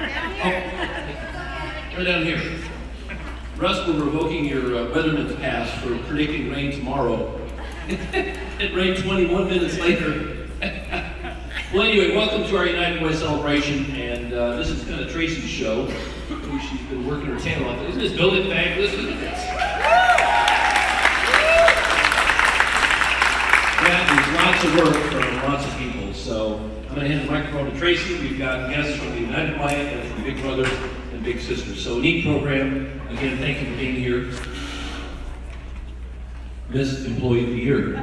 Right down here. Russ, we're revoking your weatherman's pass for predicting rain tomorrow. It rained 21 minutes later. Well, anyway, welcome to our United Way celebration, and this is kind of Tracy's show. She's been working her tail off. Isn't this building fabulous? Look at this. Yeah, there's lots of work from lots of people. So I'm going to hand the microphone to Tracy. We've got guests from the United Way and from Big Brothers and Big Sisters. So a neat program. Again, thank you for being here. Miss Employee of the Year.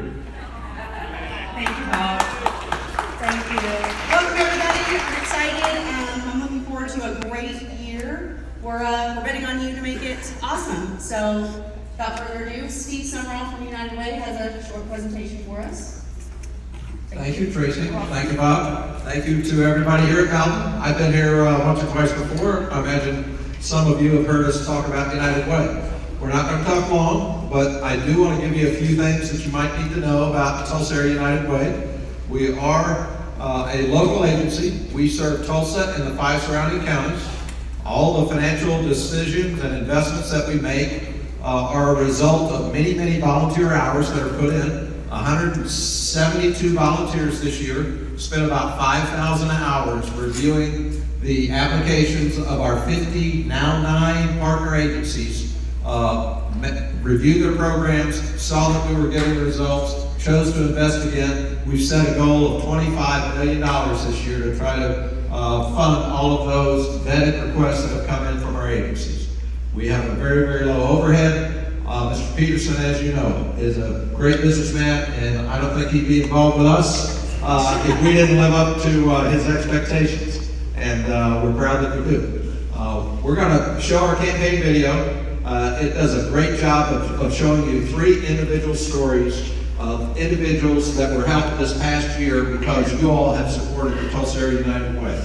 Thank you, Bob. Thank you. Welcome, everybody. I'm excited. I'm looking forward to a great year. We're betting on you to make it awesome. So, without further ado, Steve Summerall from United Way has a short presentation for us. Thank you, Tracy. Thank you, Bob. Thank you to everybody here at Melton. I've been here once or twice before. I imagine some of you have heard us talk about United Way. We're not going to talk long, but I do want to give you a few things that you might need to know about the Tulsa Area United Way. We are a local agency. We serve Tulsa and the 5 surrounding counties. All the financial decisions and investments that we make are a result of many, many volunteer hours that are put in. 172 volunteers this year spent about 5,000 hours reviewing the applications of our 50, now 9 partner agencies. Reviewed their programs, saw that we were getting results, chose to invest again. We've set a goal of $25 million this year to try to fund all of those vetted requests that have come in from our agencies. We have a very, very low overhead. Mr. Peterson, as you know, is a great businessman, and I don't think he'd be involved with us if we didn't live up to his expectations. And we're proud that we do. We're going to show our campaign video. It does a great job of showing you 3 individual stories of individuals that were helped this past year because you all have supported the Tulsa Area United Way.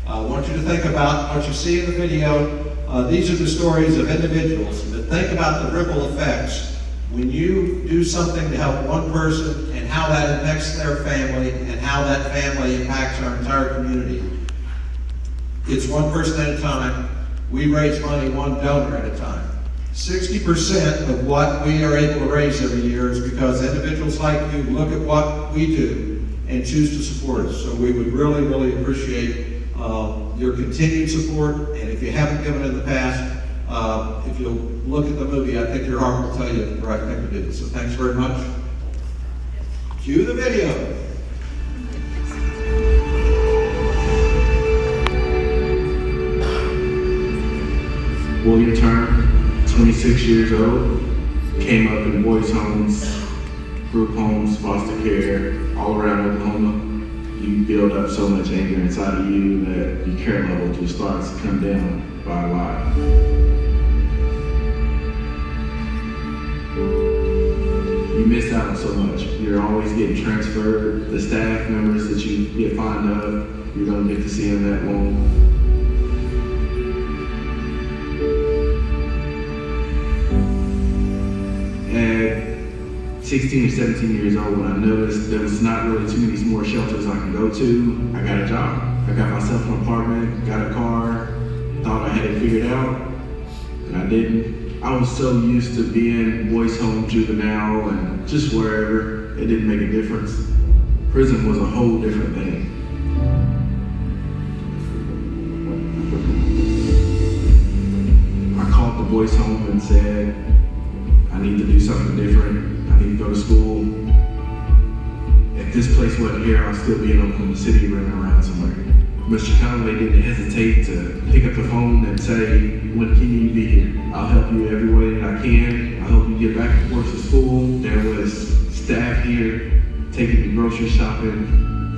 I want you to think about what you see in the video. These are the stories of individuals, but think about the ripple effects when you do something to help one person and how that affects their family and how that family impacts our entire community. It's one person at a time. We raise money one donor at a time. 60% of what we are able to raise every year is because individuals like you look at what we do and choose to support us. So we would really, really appreciate your continued support. And if you haven't given in the past, if you'll look at the movie, I think your heart will tell you the right thing to do. So thanks very much. Cue the video. William Turner, 26 years old, came up in boys' homes, group homes, foster care, all around Oklahoma. You build up so much anger inside of you that your care level just starts to come down by a lot. You miss out on so much. You're always getting transferred. The staff members that you get fond of, you're going to get to see them that long. At 16 or 17 years old, when I noticed there was not really too many more shelters I can go to, I got a job. I got myself an apartment, got a car, thought I had it figured out, and I didn't. I was so used to being boys home, juvenile, and just wherever, it didn't make a difference. Prison was a whole different thing. I called the boys home and said, I need to do something different. I need to go to school. If this place wasn't here, I'll still be in Oklahoma City running around somewhere. Mr. Conway didn't hesitate to pick up the phone and say, when can you be here? I'll help you every way that I can. I'll help you get back and forth to school. There was staff here taking you grocery shopping.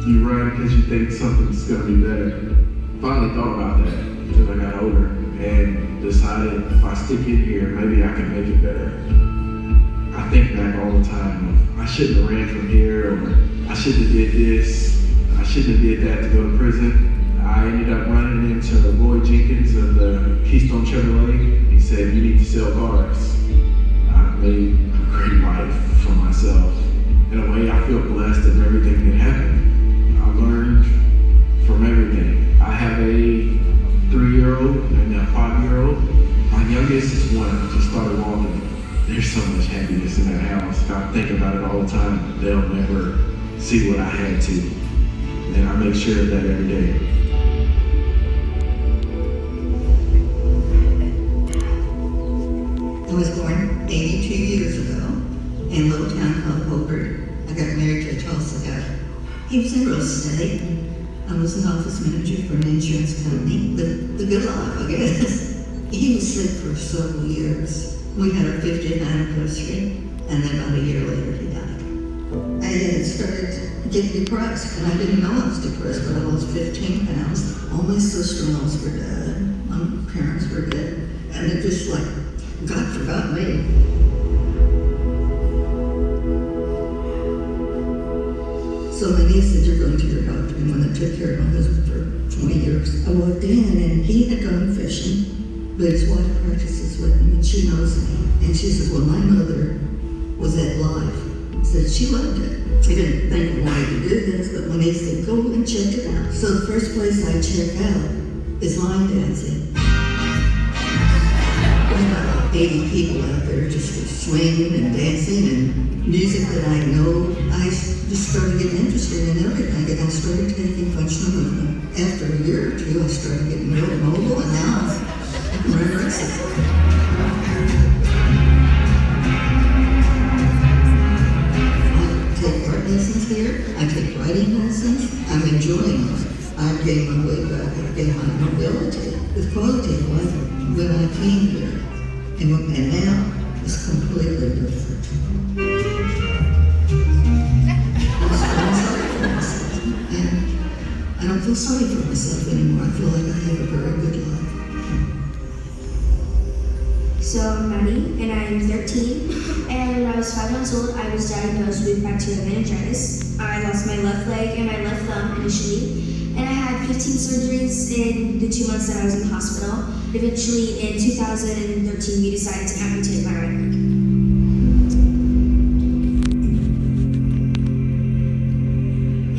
You run because you think something's gonna be better. Finally thought about that until I got older and decided if I stick it here, maybe I can make it better. I think back all the time of, I shouldn't have ran from here, or I shouldn't have did this, I shouldn't have did that to go to prison. I ended up running into Roy Jenkins of the Keystone Chevrolet. He said, you need to sell cars. I made a great life for myself. In a way, I feel blessed in everything that happened. I learned from everything. I have a 3 3-year-old and a 5-year-old. My youngest is 1, just started walking. There's so much happiness in that house. I think about it all the time. They'll never see what I had to. And I make sure of that every day. I was born 82 years ago in a little town called Hobart. I got married to a Tulsa guy. He was in real estate. I was an office manager for an insurance company. The good life, I guess. He was sick for several years. We had our 50th anniversary, and then about a year later he died. I started getting depressed, and I didn't know I was depressed, but I lost 15 pounds. All my sister-in-laws were dead. My parents were dead. And it just like, God forgot me. So my niece said, "You're going to your doctor." And when I took care of my husband for 20 years, I walked in and he had gone fishing, but his wife practices with him and she knows me. And she said, "Well, my mother was at life." Said she loved it. I didn't think I wanted to do this, but when he said, "Go and check it out." So the first place I check out is line dancing. There's about 80 people out there just swinging and dancing and music that I know. I just started getting interested in everything, and I started taking functional movement. After a year or two, I started getting real mobile, and now I'm running races. I take art lessons here. I take writing lessons. I'm enjoying it. I've gained my weight back. I've gained my mobility. The quality of life when I came here and now is completely different. I don't feel sorry for myself anymore. I feel like I have a very good life. So I'm Maddie, and I'm 13. And when I was 5 months old, I was diagnosed with bacterial meningitis. I lost my left leg and my left thumb initially, and I had 15 surgeries in the 2 months that I was in the hospital. Eventually, in 2013, we decided to amputate my right leg.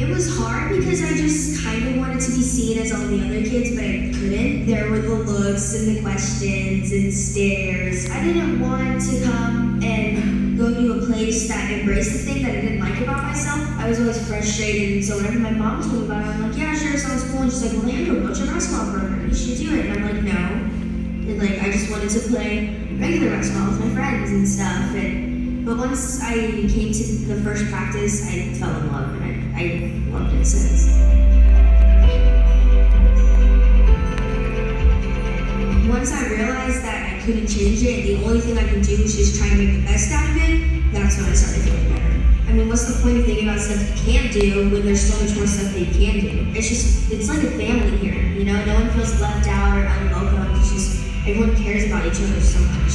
It was hard because I just kind of wanted to be seen as all the other kids, but I couldn't. There were the looks and the questions and stares. I didn't want to come and go to a place that embraced the thing that I didn't like about myself. I was always frustrated, and so whenever my mom told me about it, I'm like, "Yeah, sure, sounds cool." And she's like, "Well, they have a wheelchair basketball program. You should do it." And I'm like, "No." And like, I just wanted to play regular basketball with my friends and stuff. But once I came to the first practice, I fell in love, and I loved it since. Once I realized that I couldn't change it, and the only thing I could do was just try and make the best out of it, that's when I started feeling better. I mean, what's the point of thinking about stuff you can't do when there's so much more stuff that you can do? It's like a family here, you know? No one feels left out or unwelcome. It's just, everyone cares about each other so much.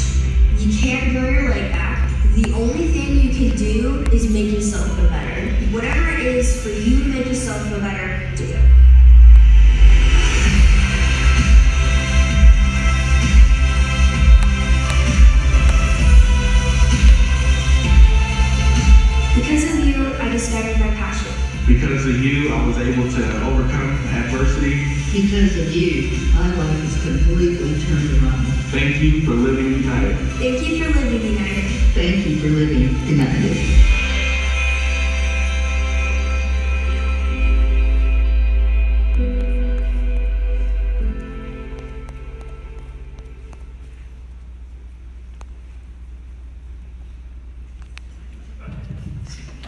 You can't grow your leg back. The only thing you can do is make yourself feel better. Whatever it is for you to make yourself feel better, do it. Because of you, I discovered my passion. Because of you, I was able to overcome adversity. Because of you, my life is completely turned around. Thank you for living united. Thank you for living united. Thank you for living united.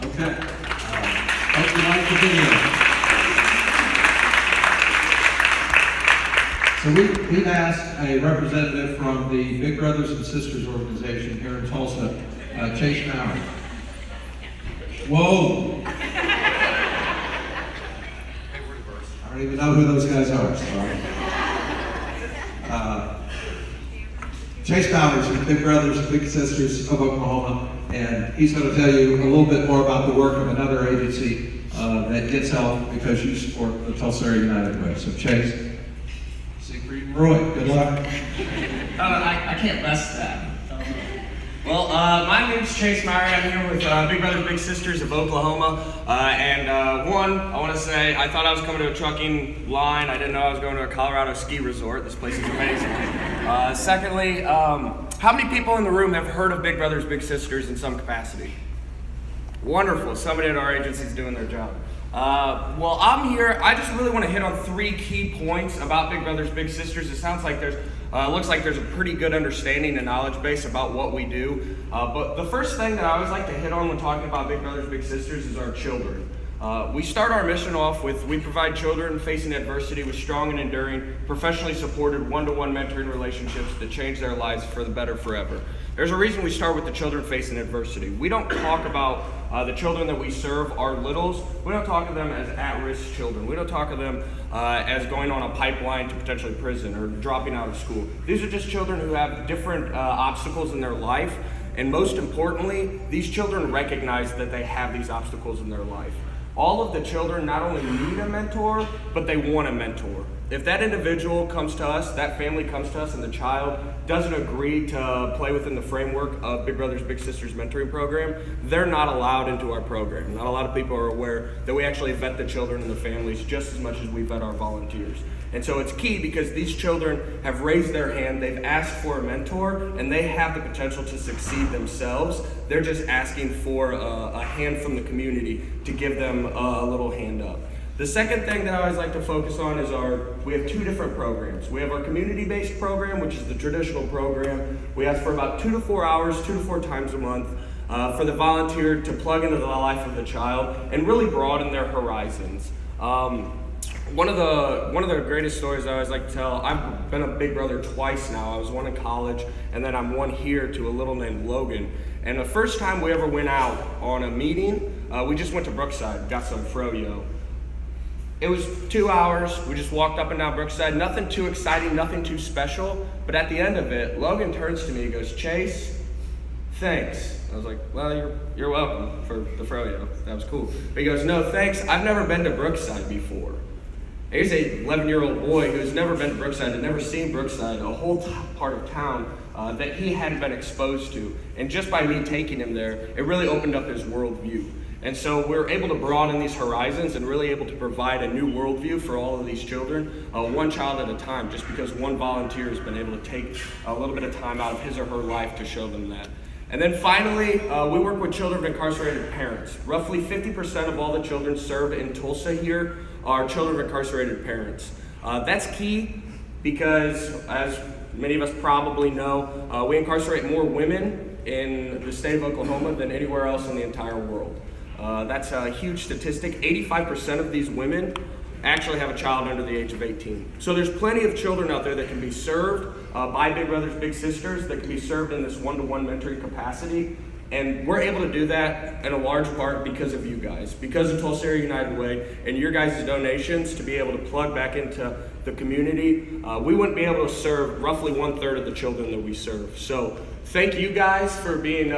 Okay. Hope you like the video. So we've asked a representative from the Big Brothers and Sisters organization here in Tulsa, Chase Maury. Whoa! I don't even know who those guys are, sorry. Chase Bowers from Big Brothers and Big Sisters of Oklahoma, and he's going to tell you a little bit more about the work of another agency that gets help because you support the Tulsa Area United Way. So Chase, Siegfried and Roy, good luck. I can't less that. Well, Well, my name's Chase Murray. I'm here with Big Brothers Big Sisters of Oklahoma. One, I want to say I thought I was coming to a trucking line. I didn't know I was going to a Colorado ski resort. This place is amazing. Secondly, how many people in the room have heard of Big Brothers Big Sisters in some capacity? Wonderful. Somebody at our agency is doing their job. Well, I'm here. I just really want to hit on 3 key points about Big Brothers Big Sisters. It sounds like looks like there's a pretty good understanding and knowledge base about what we do. But the first thing that I always like to hit on when talking about Big Brothers Big Sisters is our children. We start our mission off with, we provide children facing adversity with strong and enduring, professionally supported one-to-one mentoring relationships that change their lives for the better forever. There's a reason we start with the children facing adversity. We don't talk about the children that we serve, our littles. We don't talk of them as at-risk children. We don't talk of them as going on a pipeline to potentially prison or dropping out of school. These are just children who have different obstacles in their life. And most importantly, these children recognize that they have these obstacles in their life. All of the children not only need a mentor, but they want a mentor. If that individual comes to us, that family comes to us, and the child doesn't agree to play within the framework of Big Brothers Big Sisters mentoring program, they're not allowed into our program. Not a lot of people are aware that we actually vet the children and the families just as much as we vet our volunteers. And so it's key because these children have raised their hand, they've asked for a mentor, and they have the potential to succeed themselves. They're just asking for a hand from the community to give them a little hand up. The second thing that I always like to focus on is we have 2 different programs. We have our community-based program, which is the traditional program. We ask for about 2 to 4 hours, 2 to 4 times a month, for the volunteer to plug into the life of the child and really broaden their horizons. One of the greatest stories I always like to tell, I've been a big brother twice now. I was one in college, and then I'm one here to a little named Logan. And the first time we ever went out on a meeting, we just went to Brookside, got some froyo. It was 2 hours, we just walked up and down Brookside, nothing too exciting, nothing too special, but at the end of it, Logan turns to me and goes, "Chase, thanks." I was like, "Well, you're welcome for the froyo, that was cool." But he goes, "No, thanks, I've never been to Brookside before." He's an 11-year-old boy who's never been to Brookside, had never seen Brookside, a whole part of town that he hadn't been exposed to. And just by me taking him there, it really opened up his worldview. And so we're able to broaden these horizons and really able to provide a new worldview for all of these children, one child at a time, just because one volunteer has been able to take a little bit of time out of his or her life to show them that. And then finally, we work with children of incarcerated parents. Roughly 50% of all the children served in Tulsa here are children of incarcerated parents. That's key because, as many of us probably know, we incarcerate more women in the state of Oklahoma than anywhere else in the entire world. That's a huge statistic. 85% of these women actually have a child under the age of 18. So there's plenty of children out there that can be served by Big Brothers Big Sisters, that can be served in this one-to-one mentoring capacity. And we're able to do that in a large part because of you guys, because of Tulsa Area United Way and your guys' donations to be able to plug back into the community. We wouldn't be able to serve roughly 1/3 of the children that we serve. So thank you guys for being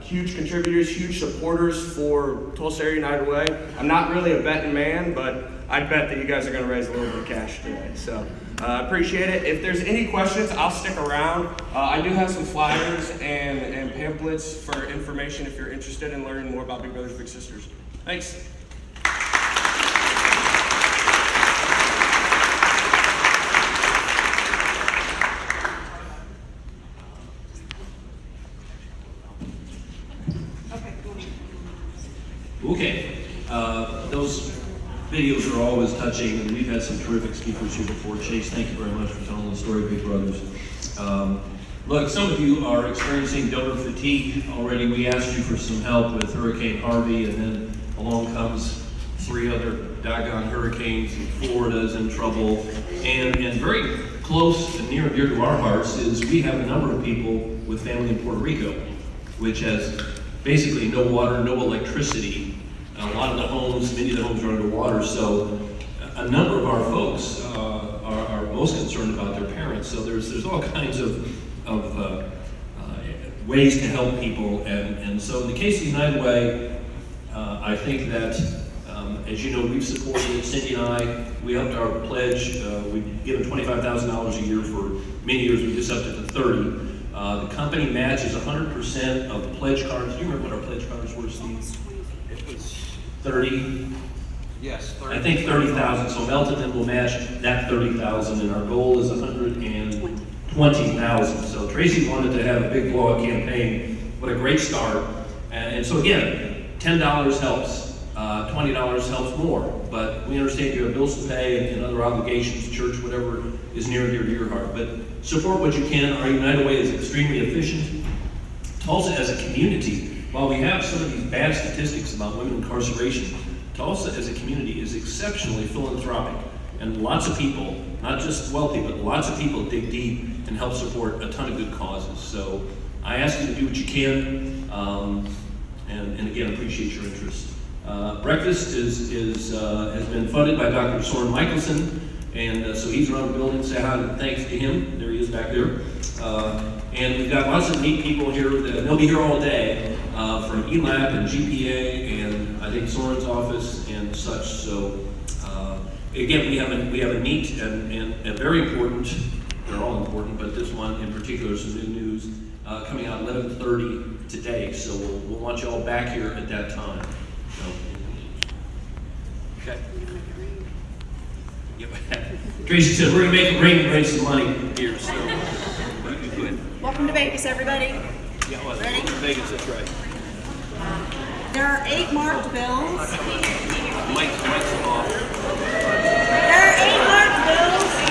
huge contributors, huge supporters for Tulsa Area United Way. I'm not really a betting man, but I bet that you guys are going to raise a little bit of cash today. So I appreciate it. If there's any questions, I'll stick around. I do have some flyers and pamphlets for information if you're interested in learning more about Big Brothers Big Sisters. Thanks. Okay, those videos are always touching, and we've had some terrific speakers here before. Chase, thank you very much for telling the story of Big Brothers. Look, some of you are experiencing donor fatigue already. We asked you for some help with Hurricane Harvey, and then along comes 3 other doggone hurricanes, and Florida's in trouble. And very close and near and dear to our hearts is we have a number of people with family in Puerto Rico, which has basically no water, no electricity. A lot of the homes, many of the homes are underwater, so a number of our folks are most concerned about their parents. So there's all kinds of ways to help people, and so in the case of United Way, I think that as you know, we've supported it. Cindy and I, we upped our pledge. We've given $25,000 a year for many years. We just upped it to 30. The company matches 100% of the pledge cards. Do you remember what our pledge cards were, Steve? It was 30. yes, 30. I think 30,000. So Melton will match that 30,000, and our goal is 120,000. So Tracy wanted to have a big blowout campaign. What a great start! And so again, $10 helps. $20 helps more, but we understand you have bills to pay and other obligations, church, whatever is near and dear to your heart. But support what you can. Our United Way is extremely efficient. Tulsa as a community, while we have some of these bad statistics about women incarceration, Tulsa as a community is exceptionally philanthropic. And lots of people, not just wealthy, but lots of people dig deep and help support a ton of good causes. So I ask you to do what you can, and again, appreciate your interest. Breakfast has been funded by Dr. Soren Michelson, and so he's around the building. Say hi and thanks to him. There he is back there. And we've got lots of neat people here. They'll be here all day from ELAP and GPA and I think Soren's office and such. So again, we have a neat and very important. They're all important, but this one in particular is some new news coming out 11:30 today. So we'll want you all back here at that time. Okay. Yep. Tracy said we're going to make it rain and raise some money here, so you go ahead. Welcome to Vegas, everybody. Yeah, well, Ready? Vegas, that's right. There are 8 marked bills. Mike's off. There are 8 marked bills.